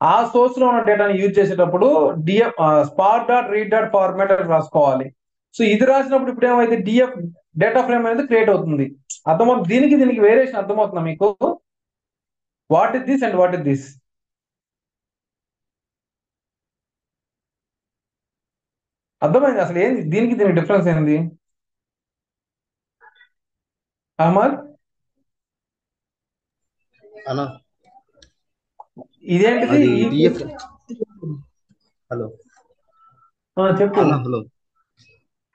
A: ఆ సోర్స్ లో ఉన్న డేటాని యూజ్ చేసేటప్పుడు DF spot dot read dot format అని రాసుకోవాలి. సో ఇది రాసినప్పుడు ఇప్పుడు ఏమైతే డిఎఫ్ డేటా ఫ్రేమ్ అనేది క్రియేట్ అవుతుంది. అర్థమవుతుంది? దీనికి వేరియేషన్ అర్థమవుతుందా మీకు? What is this and what is this? అర్థమైంది అసలు ఏంది దీనికి డిఫరెన్స్ ఏంది అహ్మద్?
B: అన్న
A: ఇదేంటిది
B: అది డిఎఫ్. హలో
A: చెప్పు.
B: అన్న హలో,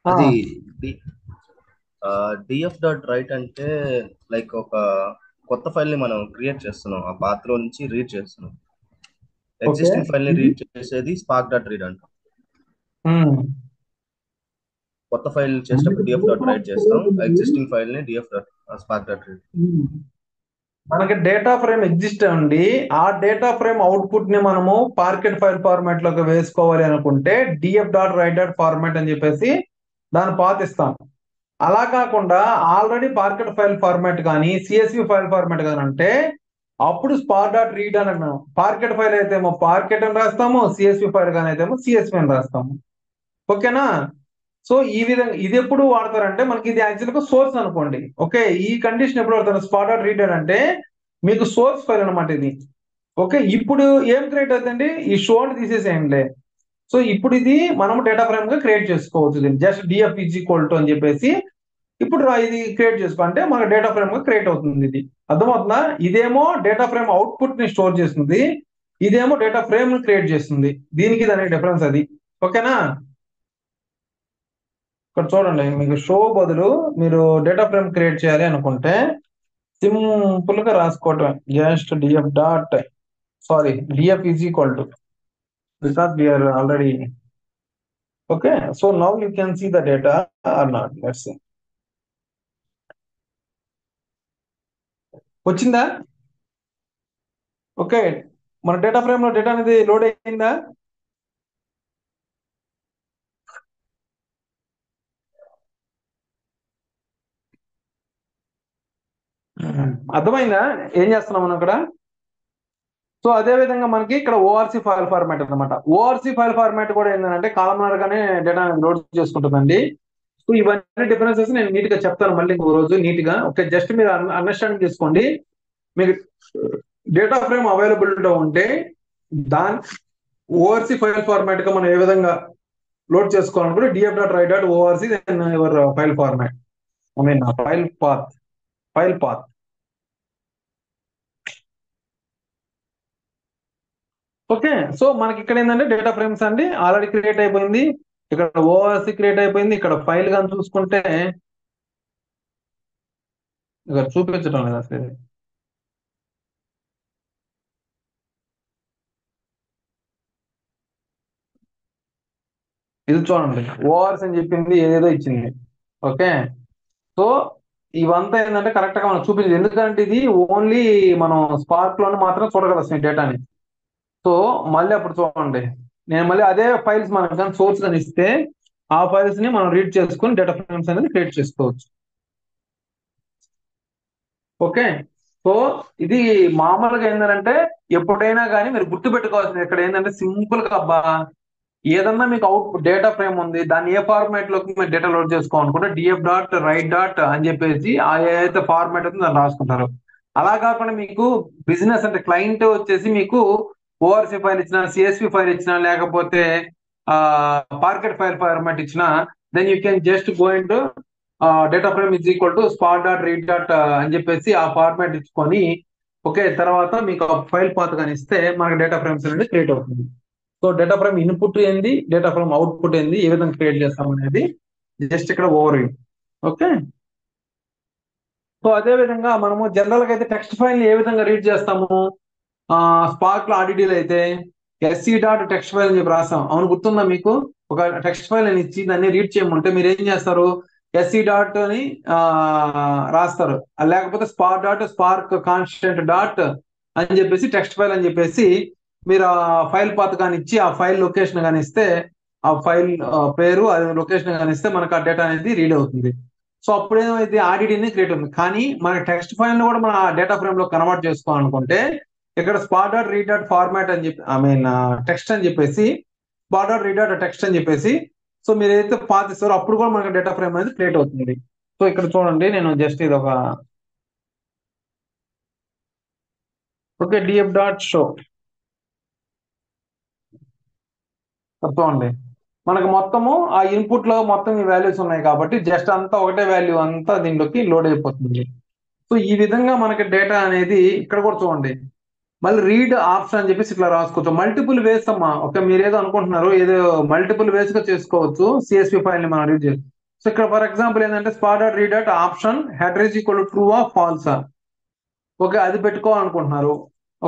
B: అది డిఎఫ్ డాట్ రైట్ అంటే లైక్ ఒక కొత్త ఫైల్ ని మనం క్రియేట్ చేస్తున్నాం, ఆ పాత్ లో నుంచి రీడ్ చేస్తున్నాం. ఎగ్జిస్టింగ్ ఫైల్ ని రీడ్ చేసేది స్పార్క్ డాట్ రీడ్ అంటాం. కొత్త ఫైల్ చేసేటప్పుడు డిఎఫ్ డాట్ రైట్ చేస్తాం, ఎగ్జిస్టింగ్ ఫైల్ ని DF dot spark dot read.
A: మనకి డేటా ఫ్రేమ్ ఎగ్జిస్ట్ అండి, ఆ డేటా ఫ్రేమ్ అవుట్పుట్ ని మనము పార్కెట్ ఫైల్ ఫార్మాట్ లోకి వేసుకోవాలి అనుకుంటే DF dot write dot format అని చెప్పేసి దాన్ని పాత్ ఇస్తాం. అలా కాకుండా ఆల్రెడీ పార్కెట్ ఫైల్ ఫార్మాట్ కానీ సిఎస్వి ఫైల్ ఫార్మాట్ కానీ అంటే అప్పుడు స్పాట్ డాట్ రీడ్ అని అంటాం. పార్కెట్ ఫైల్ అయితే ఏమో పార్కెట్ అని రాస్తాము, సిఎస్వి ఫైల్ కానీ అయితే ఏమో సిఎస్వి అని రాస్తాము. ఓకేనా? సో ఈ విధంగా ఇది ఎప్పుడు వాడతారంటే మనకి ఇది యాక్చువల్గా సోర్స్ అనుకోండి. ఓకే, ఈ కండిషన్ ఎప్పుడు వాడతారు? స్పాట్ డాట్ రీడర్ అంటే మీకు సోర్స్ ఫైల్ అనమాట ఇది. ఓకే, ఇప్పుడు ఏం క్రియేట్ అవుతుందండి? ఈ షో అని తీసేసేయండి. సో ఇప్పుడు ఇది మనం డేటా ఫ్రేమ్ గా క్రియేట్ చేసుకోవచ్చు. దీన్ని just DF is equal to అని చెప్పేసి ఇప్పుడు ఇది క్రియేట్ చేసుకో అంటే మన డేటా ఫ్రేమ్ గా క్రియేట్ అవుతుంది. ఇది అర్థమవుతుందా? ఇదేమో డేటా ఫ్రేమ్ అవుట్పుట్ ని స్టోర్ చేస్తుంది, ఇదేమో డేటా ఫ్రేమ్ ని క్రియేట్ చేస్తుంది. దీనికి దానికి డిఫరెన్స్ అది. ఓకేనా? ఇక్కడ చూడండి, మీకు షో బదులు మీరు డేటా ఫ్రేమ్ క్రియేట్ చేయాలి అనుకుంటే సింపుల్ గా రాసుకోవటం just df dot sorry df is equal to because we're already okay. So now you can see the data or not. Let's see. వచ్చిందా? ఓకే, మన డేటా ఫ్రేమ్ లో data అనేది load అయిందా? అర్థమైందా ఏం చేస్తున్నాం మనం ఇక్కడ? సో అదే విధంగా మనకి ఇక్కడ ఓఆర్సి ఫైల్ ఫార్మాట్ అనమాట. ఓఆర్సి ఫైల్ ఫార్మాట్ కూడా ఏంటంటే కాలమ్నార్ గానే డేటా లోడ్ చేసుకుంటుందండి. సో ఇవన్నీ డిఫరెన్సెస్ నేను నీట్ గా చెప్తాను మళ్ళీ ఇంకో రోజు నీట్ గా. ఓకే, జస్ట్ మీరు అండర్స్టాండింగ్ చేసుకోండి. మీకు డేటా ఫ్రేమ్ అవైలబిలిటీ ఉంటే దాని ఓఆర్సి ఫైల్ ఫార్మాట్ గా మనం ఏ విధంగా లోడ్ చేసుకోవాలనుకుంటే DF dot write dot ORC your file format I mean file path. Okay, so మనకి ఇక్కడ ఏంటంటే డేటా ఫ్రేమ్స్ అండి ఆల్రెడీ క్రియేట్ అయిపోయింది. ఇక్కడ ఓఆర్సి క్రియేట్ అయిపోయింది. ఇక్కడ ఫైల్ కానీ చూసుకుంటే ఇక్కడ చూపించడం లేదు అసలు ఇది. ఇది చూడండి, ఓఆర్సి అని చెప్పింది ఏదేదో ఇచ్చింది. ఓకే, సో ఇవంతా ఏంటంటే కరెక్ట్ గా మనం చూపించదు, ఎందుకంటే ఇది ఓన్లీ మనం స్పార్క్ లోనే మాత్రం చూడగలుగుతాం ఈ డేటాని. సో మళ్ళీ అప్పుడు చూడండి, నేను మళ్ళీ అదే ఫైల్స్ మనకు కానీ సోర్స్ కానీ ఇస్తే ఆ ఫైల్స్ ని మనం రీడ్ చేసుకుని డేటా ఫ్రేమ్స్ అనేది క్రియేట్ చేసుకోవచ్చు. ఓకే, సో ఇది మామూలుగా ఏంటంటే ఎప్పుడైనా కానీ మీరు గుర్తుపెట్టుకోవాల్సింది ఇక్కడ ఏంటంటే సింపుల్ గా అబ్బా ఏదన్నా మీకు అవుట్ డేటా ఫ్రేమ్ ఉంది, దాన్ని ఏ ఫార్మాట్ లోకి మీరు డేటా లోడ్ చేసుకోవాలనుకుంటే డిఎఫ్ డాట్ రైట్ డాట్ అని చెప్పేసి ఆ ఏదైతే ఫార్మాట్ ఉందో దాన్ని రాసుకుంటారు. అలా కాకుండా మీకు బిజినెస్ అంటే క్లయింట్ వచ్చేసి మీకు ఓఆర్సి ఫైల్ ఇచ్చినా, సిఎస్వి ఫైల్ ఇచ్చినా, లేకపోతే పార్కెట్ ఫైల్ ఫార్మాట్ ఇచ్చినా, then you can just go into data frame is equal to spark dot read dot అని చెప్పేసి ఆ ఫార్మాట్ ఇచ్చుకొని ఓకే తర్వాత మీకు ఫైల్ పాత్ కానీ ఇస్తే మనకి డేటా ఫ్రేమ్స్ అనేది క్రియేట్ అవుతుంది. సో డేటా ఫ్రేమ్ ఇన్పుట్ ఏంది, డేటా ఫ్రేమ్ అవుట్పుట్ ఏంది, ఏ విధంగా క్రియేట్ చేస్తాం అనేది జస్ట్ ఇక్కడ ఓవర్ వ్యూ. ఓకే, సో అదే విధంగా మనము జనరల్ గా అయితే టెక్స్ట్ ఫైల్ ని ఏ విధంగా రీడ్ చేస్తాము? స్పార్క్ లో ఆర్డిటీలో అయితే ఎస్సీ డాట్ టెక్స్ట్ ఫైల్ అని చెప్పి రాస్తాం. అవును, గుర్తుందా మీకు? ఒక టెక్స్ట్ ఫైల్ అని ఇచ్చి దాన్ని రీడ్ చేయమంటే మీరు ఏం చేస్తారు? ఎస్సీ డాట్ అని రాస్తారు, లేకపోతే స్పార్క్ కాన్స్టెంట్ డాట్ అని చెప్పేసి టెక్స్ట్ ఫైల్ అని చెప్పేసి మీరు ఆ ఫైల్ పాత్ కానీ ఇచ్చి ఆ ఫైల్ లొకేషన్ కానీ ఇస్తే ఆ ఫైల్ పేరు అది లొకేషన్ కానీ ఇస్తే మనకు ఆ డేటా అనేది రీడ్ అవుతుంది. సో అప్పుడు ఏమైతే ఆర్డిటీని క్రియేట్ అవుతుంది. కానీ మన టెక్స్ట్ ఫైల్ ని కూడా మన డేటా ఫ్రేమ్ లో కన్వర్ట్ చేసుకోవాలనుకుంటే ఇక్కడ spot dot read dot format అని చెప్పి ఐ మీన్ టెక్స్ట్ అని చెప్పేసి spot dot read dot text అని చెప్పేసి సో మీరు ఏదైతే పాత్ ఇస్తారో అప్పుడు కూడా మనకి డేటా ఫ్రేమ్ అనేది క్రియేట్ అవుతుంది. సో ఇక్కడ చూడండి, నేను జస్ట్ ఇది ఒక ఓకే డిఎఫ్ డాట్ షో చూడండి, మనకు మొత్తము ఆ ఇన్పుట్ లో మొత్తం ఈ వాల్యూస్ ఉన్నాయి కాబట్టి జస్ట్ అంతా ఒకటే వాల్యూ అంతా దీంట్లోకి లోడ్ అయిపోతుంది. సో ఈ విధంగా మనకి డేటా అనేది ఇక్కడ కూడా చూడండి, మళ్ళీ రీడ్ ఆప్షన్ అని చెప్పేసి ఇట్లా రాసుకోవచ్చు. మల్టిపుల్ వేస్ అమ్మా. ఓకే, మీరు ఏదో అనుకుంటున్నారు, ఏదో మల్టిపుల్ వేస్ గా చేసుకోవచ్చు సిఎస్వి ఫైల్ ని మనం రీడ్ చేసి. సో ఇక్కడ ఫర్ ఎగ్జాంపుల్ ఏంటంటే spark dot read dot option header is equal to ఆ ఫాల్సా. ఓకే, అది పెట్టుకోవాలనుకుంటున్నారు.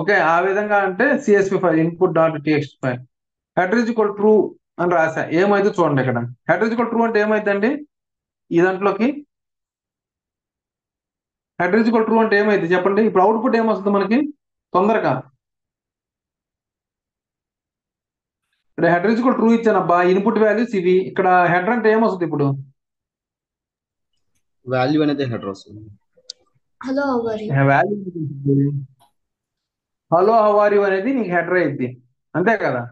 A: ఓకే, ఆ విధంగా అంటే CSV file input dot text file header is equal true అని రాసా. ఏమైతే చూడండి, ఇక్కడ హెడర్ ఈజ్ ఈక్వల్ ట్రూ అంటే ఏమైందండి? ఈ దాంట్లోకి హెడర్ ఈజ్ ఈక్వల్ ట్రూ అంటే ఏమైంది చెప్పండి? ఇప్పుడు అవుట్పుట్ ఏమొస్తుంది మనకి తొందరగా? ఇక్కడ హెడర్ ఈజ్ ఈక్వల్ ట్రూ ఇచ్చానబ్బా, ఇన్పుట్ వాల్యూస్ ఇవి. ఇక్కడ హెడర్ అంటే ఏమొస్తుంది ఇప్పుడు?
B: వాల్యూ అనేది హెడర్ వస్తుంది.
C: హలో అవరి
A: వాల్యూ హలో హవారియు అనేది నీకు హెడర్ అయింది, అంతే కదా?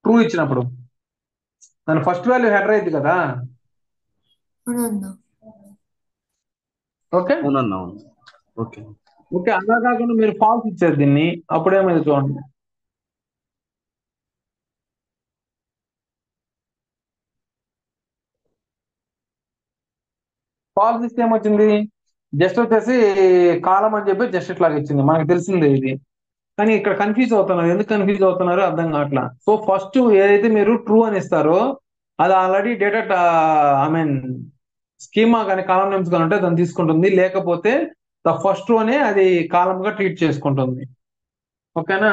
A: ట్రూ ఇచ్చినప్పుడు దాని ఫస్ట్ వాల్యూ హెడర్ అయింది కదా.
C: అవునన్నా.
A: ఓకే
B: అవునన్నా అవును. ఓకే.
A: ఓకే, అలా కాకుండా మీరు ఫాల్స్ ఇచ్చారు దీన్ని, అప్పుడేమైంది చూడండి. ఫాల్స్ ఇస్తే ఏమొచ్చింది, జస్ట్ వచ్చేసి కాలం అని చెప్పి జస్ట్ ఇట్లాగా ఇచ్చింది, మనకు తెలిసిందే ఇది. కానీ ఇక్కడ కన్ఫ్యూజ్ అవుతున్నారు, ఎందుకు కన్ఫ్యూజ్ అవుతున్నారో అర్థం కావట్లా. సో ఫస్ట్ ఏదైతే మీరు ట్రూ అని ఇస్తారో అది already data, I mean schema కానీ కాలం నేమ్స్ కానీ ఉంటే దాన్ని తీసుకుంటుంది, లేకపోతే ద ఫస్ట్ ట్రూ అనే అది కాలం గా ట్రీట్ చేసుకుంటుంది. ఓకేనా.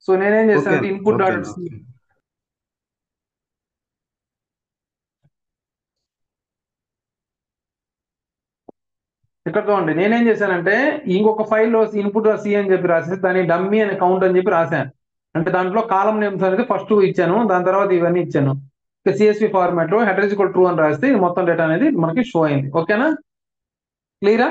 A: సో నేనేం
B: ఓకే
A: చేస్తానంటే ఇన్పుట్
B: ఓకే
A: డాట్
B: అన్న. ఓకే.
A: ఇక్కడ చూడండి, నేనేం చేశానంటే ఇంకొక ఫైల్లో ఇన్పుట్ సి అని చెప్పి రాసేసి దాన్ని డమ్మీ అని కౌంట్ అని చెప్పి రాశాను. అంటే దాంట్లో కాలం నేమ్స్ అనేది ఫస్ట్ ఇచ్చాను, దాని తర్వాత ఇవన్నీ ఇచ్చాను. సిఎస్వి ఫార్మాట్ లో హెడర్ ఈక్వల్ ట్రూ అని రాస్తే ఇది మొత్తం డేటా అనేది మనకి షో అయింది. ఓకేనా, క్లియరా?